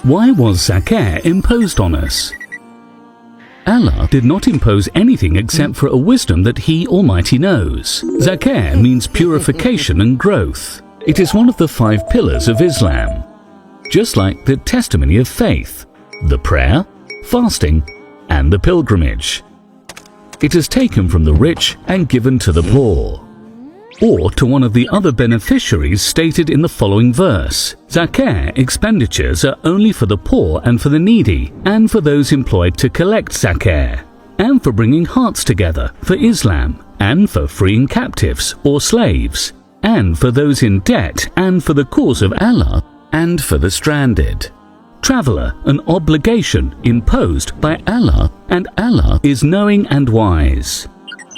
Why was Zakat imposed on us? Allah did not impose anything except for a wisdom that He Almighty knows. Zakat means purification and growth. It is one of the 5 pillars of Islam. Just like the testimony of faith, the prayer, fasting, and the pilgrimage. It is taken from the rich and given to the poor, or to one of the other beneficiaries stated in the following verse. Zakat expenditures are only for the poor and for the needy, and for those employed to collect zakat, and for bringing hearts together, for Islam, and for freeing captives or slaves, and for those in debt, and for the cause of Allah, and for the stranded. Traveler, an obligation imposed by Allah, and Allah is knowing and wise.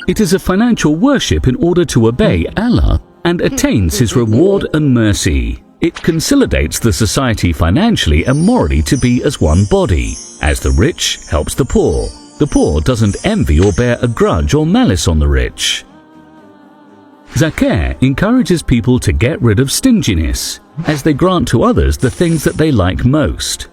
It is a financial worship in order to obey Allah and attains His reward and mercy. It consolidates the society financially and morally to be as one body. As the rich helps the poor doesn't envy or bear a grudge or malice on the rich. Zakat encourages people to get rid of stinginess, as they grant to others the things that they like most.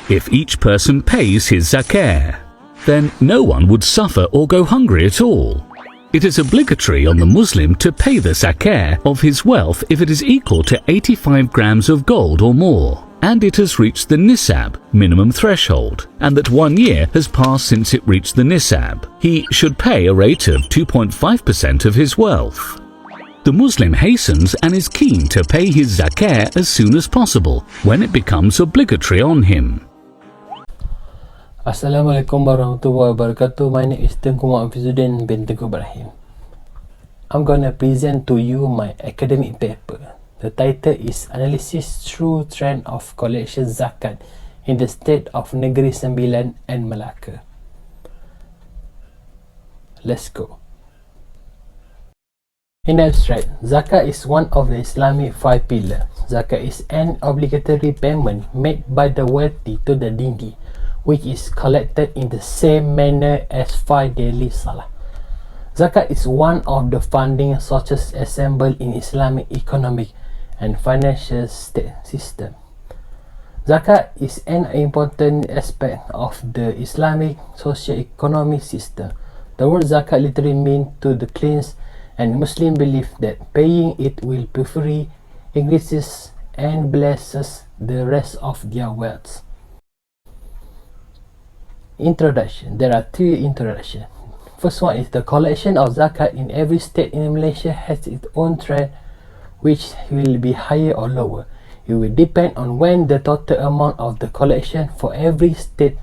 If each person pays his zakat, then no one would suffer or go hungry at all. It is obligatory on the Muslim to pay the zakat of his wealth if it is equal to 85 grams of gold or more, and it has reached the nisab, minimum threshold, and that 1 year has passed since it reached the nisab. He should pay a rate of 2.5% of his wealth. The Muslim hastens and is keen to pay his zakat as soon as possible when it becomes obligatory on him. Assalamualaikum warahmatullahi wabarakatuh. My name is Tengku Hafizuddin bin Tengku Ibrahim. I'm gonna present to you my academic paper. The title is Analysis True Trend of Collection Zakat in the State of Negeri, Sembilan and Melaka. Let's go. In abstract, Zakat is one of the Islamic 5 pillars. Zakat is an obligatory payment made by the wealthy to the needy, which is collected in the same manner as 5 daily salah. Zakat is one of the funding sources assembled in Islamic economic and financial state system. Zakat is an important aspect of the Islamic socio-economic system. The word zakat literally means to the cleanse, and Muslim believe that paying it will purify, increases, and blesses the rest of their wealth. Introduction. There are 3 introductions. First one is the collection of zakat in every state in Malaysia has its own trend, which will be higher or lower. It will depend on when the total amount of the collection for every state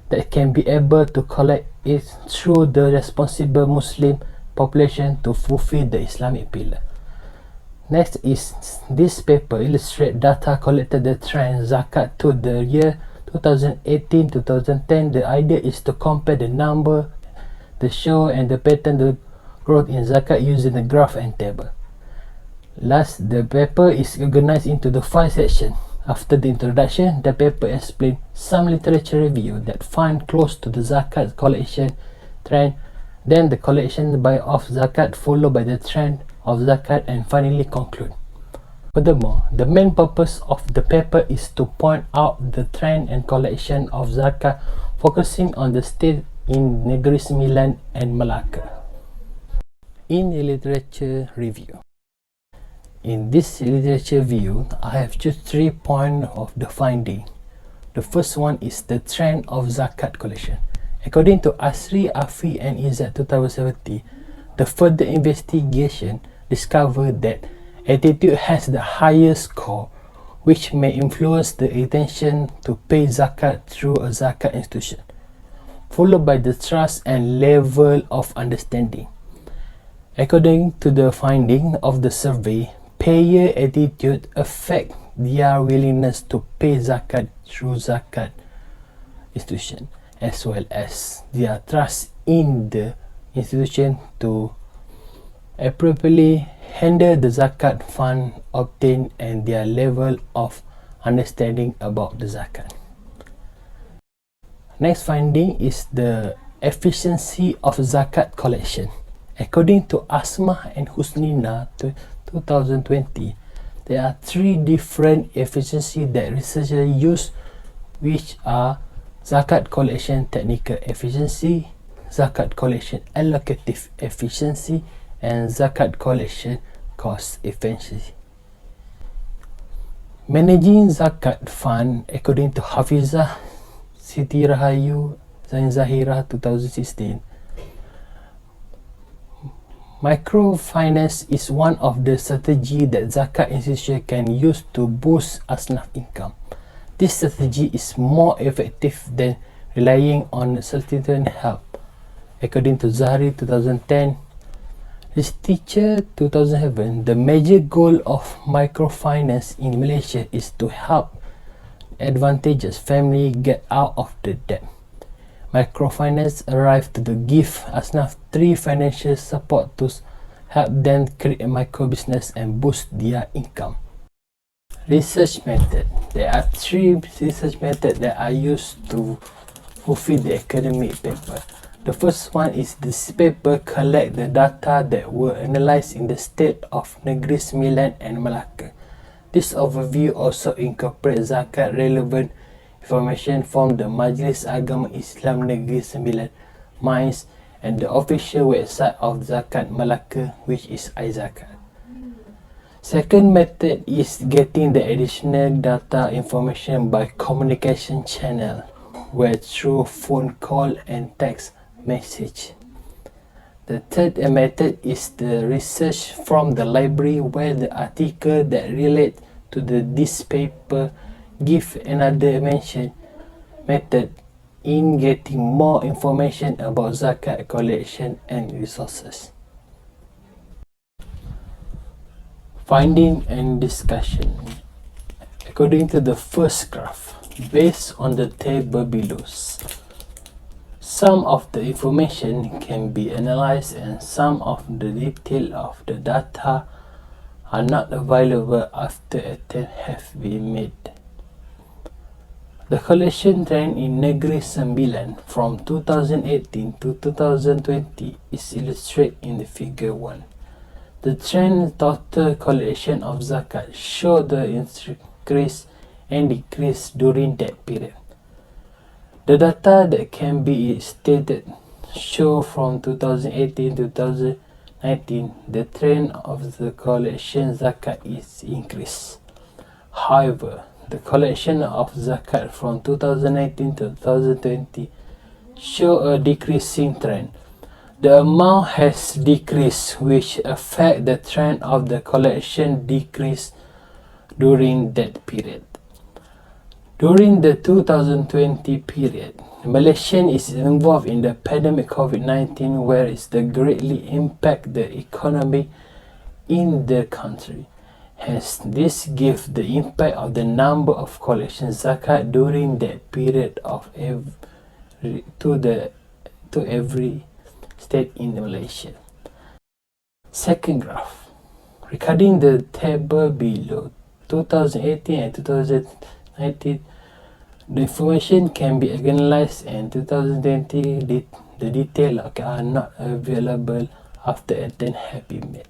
that can be able to collect it through the responsible Muslim population to fulfill the Islamic pillar. Next is this paper illustrate data collected the trend zakat to the year 2018-2010. The idea is to compare the number, the show, and the pattern the growth in zakat using the graph and table. Last, the paper is organized into the 5 sections. After the introduction, the paper explains some literature review that find close to the zakat collection trend, then the collection of zakat followed by the trend of zakat, and finally conclude. Furthermore, the main purpose of the paper is to point out the trend and collection of zakat, focusing on the state in Negeri, Sembilan and Melaka. In the literature review. In this literature review, I have just 3 points of the finding. The first one is the trend of zakat collection. According to Asri, Afi and Izzat 2017, the further investigation discovered that attitude has the highest score, which may influence the intention to pay zakat through a zakat institution, followed by the trust and level of understanding. According to the finding of the survey, payer attitude affect their willingness to pay zakat through zakat institution, as well as their trust in the institution to appropriately handle the zakat fund obtained and their level of understanding about the zakat. Next finding is the efficiency of zakat collection. According to Asma and Husnina 2020, there are 3 different efficiency that researchers use which are Zakat collection technical efficiency, Zakat collection allocative efficiency, and Zakat collection cost efficiency. Managing Zakat fund according to Hafizah Siti Rahayu Zain Zahira 2016. Microfinance is one of the strategies that Zakat institution can use to boost asnaf income. This strategy is more effective than relying on solicited help. According to Zahri 2010, his teacher 2007, the major goal of microfinance in Malaysia is to help advantageous family get out of the debt. Microfinance arrived to give asnaf 3 financial support to help them create a micro business and boost their income. Research method. There are 3 research methods that are used to fulfill the academic paper. The first one is this paper collect the data that were analysed in the state of Negeri Sembilan and Melaka. This overview also incorporates Zakat relevant information from the Majlis Agama Islam Negeri Sembilan, MICE, and the official website of Zakat Melaka, which is iZakat. Second method is getting the additional data information by communication channel, where through phone call and text message. The third method is the research from the library, where the article that relate to this paper give another method in getting more information about Zakat collection and resources. Finding and discussion. According to the first graph, based on the table below, some of the information can be analyzed and some of the detail of the data are not available after attempts have been made. The collection trend in Negeri Sembilan from 2018 to 2020 is illustrated in the figure 1. The trend total collection of Zakat show the increase and decrease during that period. The data that can be stated show from 2018 to 2019 the trend of the collection Zakat is increased. However, the collection of Zakat from 2019 to 2020 show a decreasing trend. The amount has decreased, which affect the trend of the collection decrease during that period. During the 2020 period, Malaysia is involved in the pandemic COVID-19, where it greatly impact the economy in the country. Hence, this gives the impact of the number of collection Zakat during that period of to every state in Malaysia. Second graph. Regarding the table below, 2018 and 2019, the information can be analyzed, and 2020 the details are not available after attempt have been made.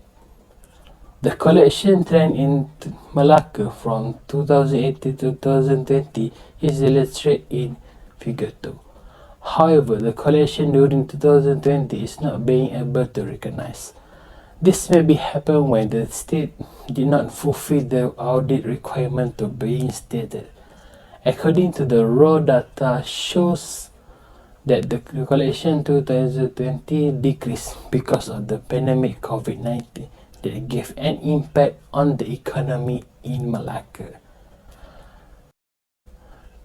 The collection trend in Melaka from 2018 to 2020 is illustrated in figure 2. However, the collection during 2020 is not being able to recognize. This may be happen when the state did not fulfill the audit requirement to being stated. According to the raw data shows that the collection 2020 decreased because of the pandemic COVID-19 that gave an impact on the economy in Melaka.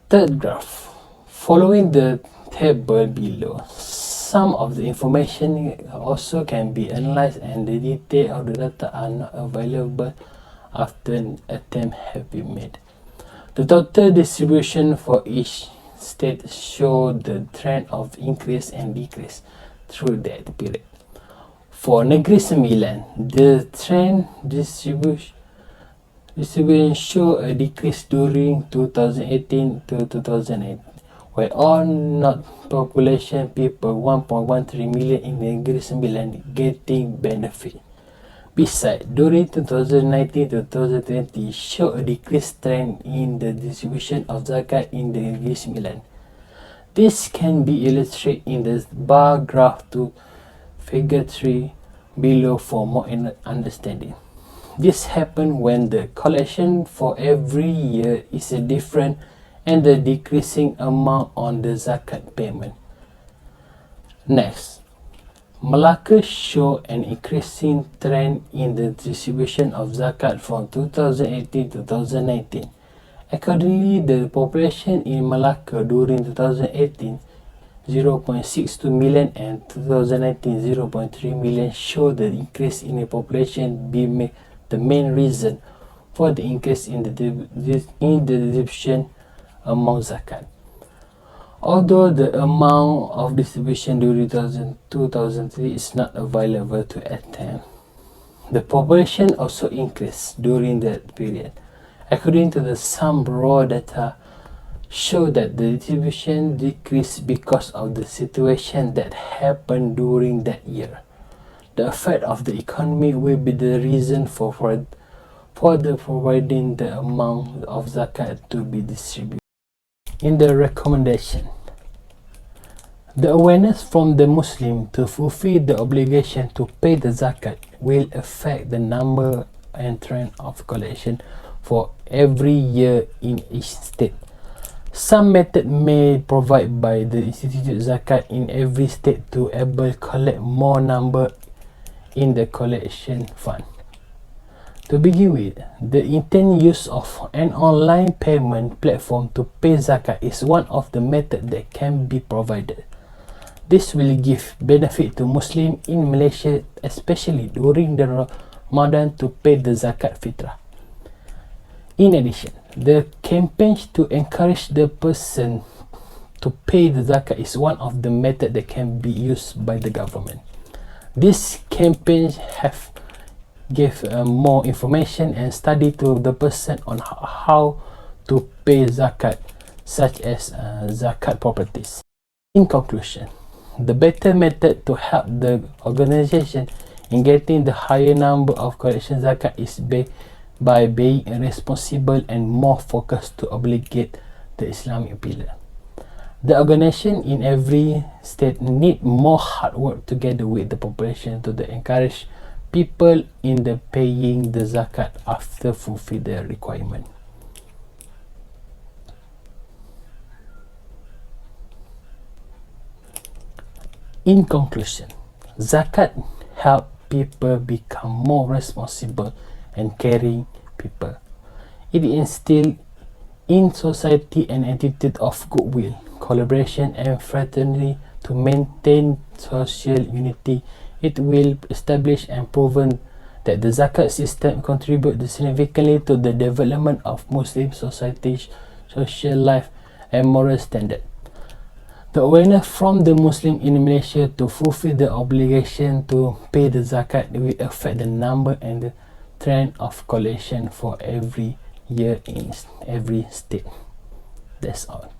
Third graph. Following the table below, some of the information also can be analyzed and the detail of the data are not available after an attempt have been made. The total distribution for each state show the trend of increase and decrease through that period. For Negeri Sembilan, the trend distribution show a decrease during 2018 to 2008, where all not population people 1.13 million in Negeri Sembilan getting benefit. Besides, during 2019-2020 showed a decreased trend in the distribution of zakat in the Negeri Sembilan. This can be illustrated in the bar graph to figure 3 below for more understanding. This happens when the collection for every year is different and the decreasing amount on the zakat payment. Next, Melaka show an increasing trend in the distribution of zakat from 2018 to 2019. Accordingly, the population in Melaka during 2018 0.62 million and 2019 0.3 million show the increase in the population being the main reason for the increase in the distribution among zakat. Although the amount of distribution during 2003 is not available to attempt, the population also increased during that period. According to the some raw data show that the distribution decreased because of the situation that happened during that year. The effect of the economy will be the reason for the providing the amount of zakat to be distributed. In the recommendation, the awareness from the Muslim to fulfill the obligation to pay the zakat will affect the number and trend of collection for every year in each state. Some method may provide by the institute zakat in every state to able collect more number in the collection fund. To begin with, the intended use of an online payment platform to pay zakat is one of the methods that can be provided. This will give benefit to Muslims in Malaysia, especially during the Ramadan, to pay the zakat fitrah. In addition, the campaign to encourage the person to pay the zakat is one of the methods that can be used by the government. This campaign have give more information and study to the person on how to pay zakat, such as zakat properties. In conclusion, the better method to help the organization in getting the higher number of collection zakat is by being responsible and more focused to obligate the Islamic pillar. The organization in every state need more hard work together with the population to encourage people in the paying the zakat after fulfill their requirement. In conclusion, zakat help people become more responsible and caring people. It instills in society an attitude of goodwill, collaboration and fraternity to maintain social unity. It will establish and proven that the zakat system contributes significantly to the development of Muslim society's social life and moral standard. The awareness from the Muslim in Malaysia to fulfill the obligation to pay the zakat will affect the number and the trend of collection for every year in every state. That's all.